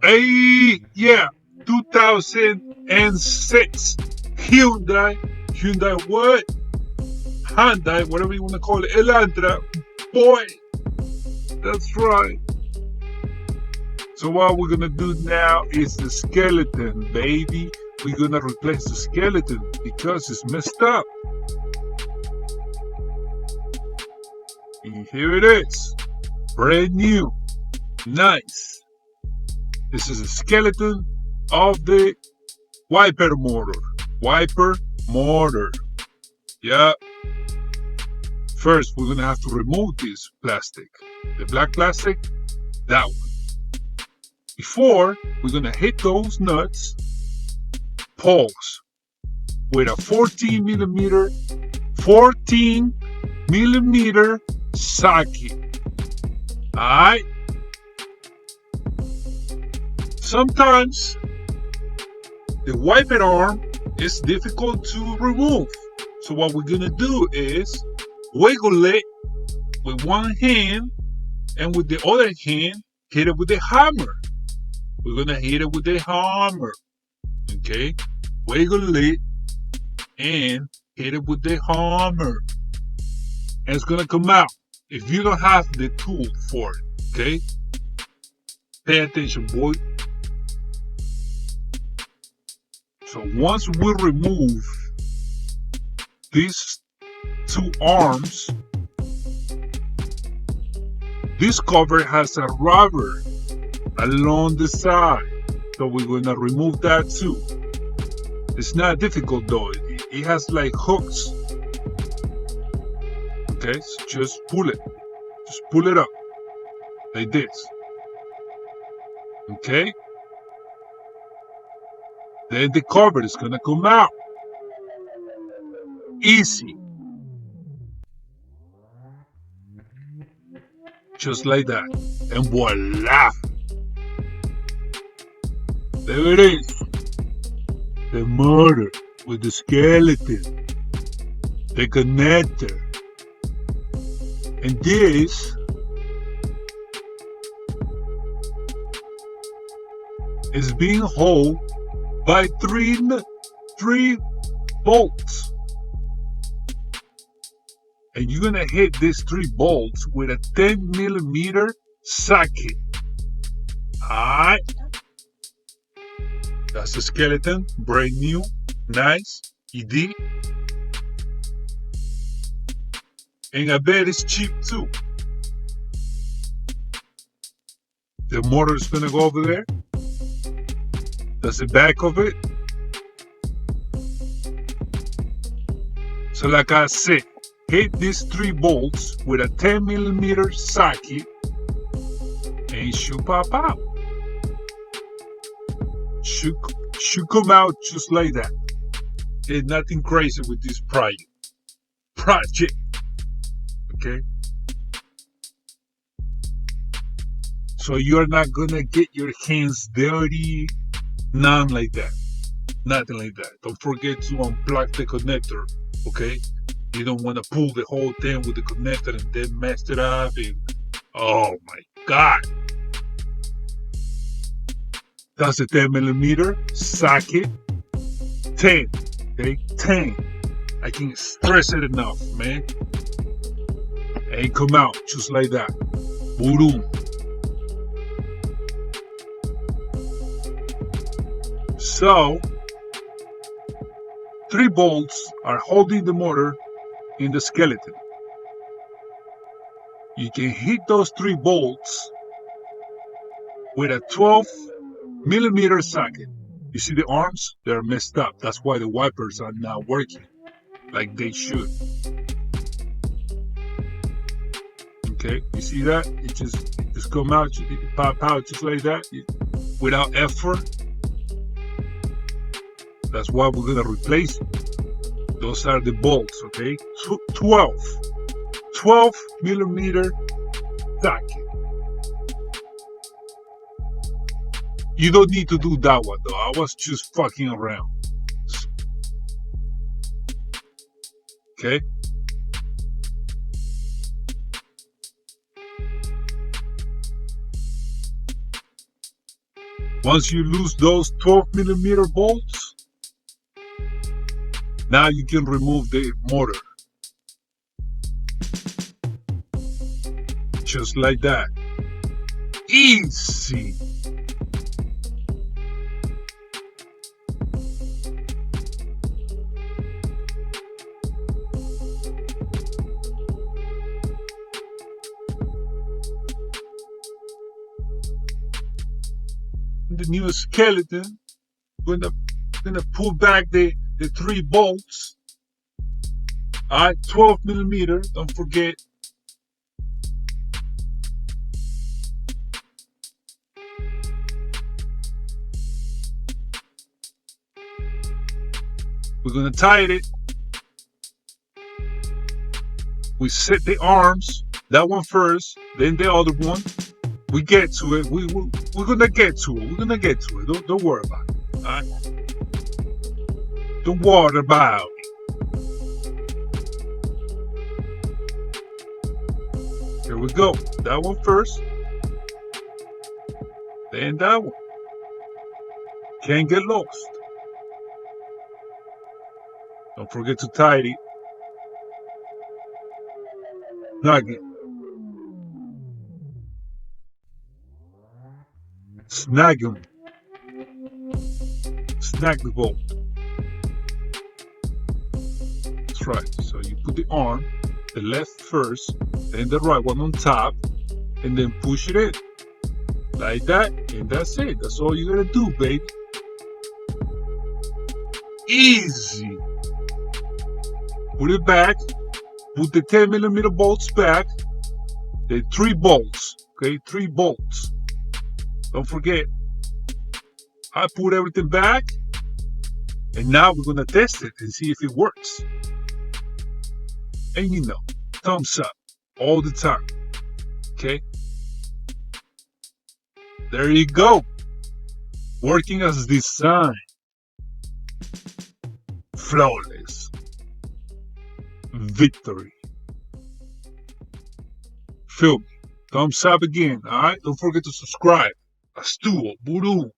Yeah, 2006 Hyundai what? Hyundai, whatever you want to call it, Elantra. Boy, that's right. So what we're gonna do now is the skeleton, baby. We're gonna replace the skeleton because it's messed up. And here it is, brand new, nice. This is a skeleton of the wiper motor. Yeah. First, we're gonna have to remove this plastic, the black plastic, that one. Before, we're gonna hit those nuts, pause, with a 14 millimeter socket. Alright? Sometimes the wiper arm is difficult to remove. So what we're gonna do is wiggle it with one hand and with the other hand hit it with the hammer. We're gonna hit it with the hammer. Okay? Wiggle it and hit it with the hammer. And it's gonna come out if you don't have the tool for it. Okay? Pay attention, boy. So once we remove these two arms, this cover has a rubber along the side, so we're gonna remove that too. It's not difficult though, it has like hooks. Okay, so just pull it up like this. Okay, then the cover is gonna come out easy, just like that, and voila, there it is, the motor with the skeleton, the connector, and this is being held by three bolts. And you're gonna hit these 3 bolts with a 10 millimeter socket. Alright. That's the skeleton, brand new, nice, ED. And I bet it's cheap too. The motor is gonna go over there. That's the back of it. So like I said, hit these 3 bolts with a 10 millimeter socket and should pop out. Should come out just like that. There's nothing crazy with this project. Okay? So you're not gonna get your hands dirty. None like that. Nothing like that. Don't forget to unplug the connector. Okay? You don't want to pull the whole thing with the connector and then mess it up. And, oh my God. That's a 10 millimeter socket. 10. Okay? 10. I can't stress it enough, man. And come out just like that. Boom. So, 3 bolts are holding the motor in the skeleton. You can hit those 3 bolts with a 12 millimeter socket. You see the arms? They're messed up. That's why the wipers are not working like they should. Okay, you see that? It just come out, it pop out just like that without effort. That's why we're gonna replace it. Those are the bolts, okay? 12 millimeter socket. You don't need to do that one though. I was just fucking around. Okay? Once you lose those 12mm bolts, now you can remove the motor. Just like that. Easy. The new skeleton, gonna pull back the 3 bolts. Alright, 12mm, don't forget. We're gonna tighten it. We set the arms, that one first, then the other one. We get to it. We're gonna get to it. We're gonna get to it. Don't worry about it. All right? Don't worry about it. Here we go. That one first. Then that one. Can't get lost. Don't forget to tidy. Snag it. Snag them. Snag the bolt. That's right. So you put the arm, the left first, then the right one on top, and then push it in. Like that, and that's it. That's all you gotta do, baby. Easy. Put it back. Put the 10mm bolts back. The 3 bolts. Okay, 3 bolts. Don't forget. I put everything back. And now we're gonna test it and see if it works. And you know, thumbs up all the time. Okay? There you go. Working as designed. Flawless. Victory. Feel me? Thumbs up again, alright? Don't forget to subscribe. Astuo, Buru.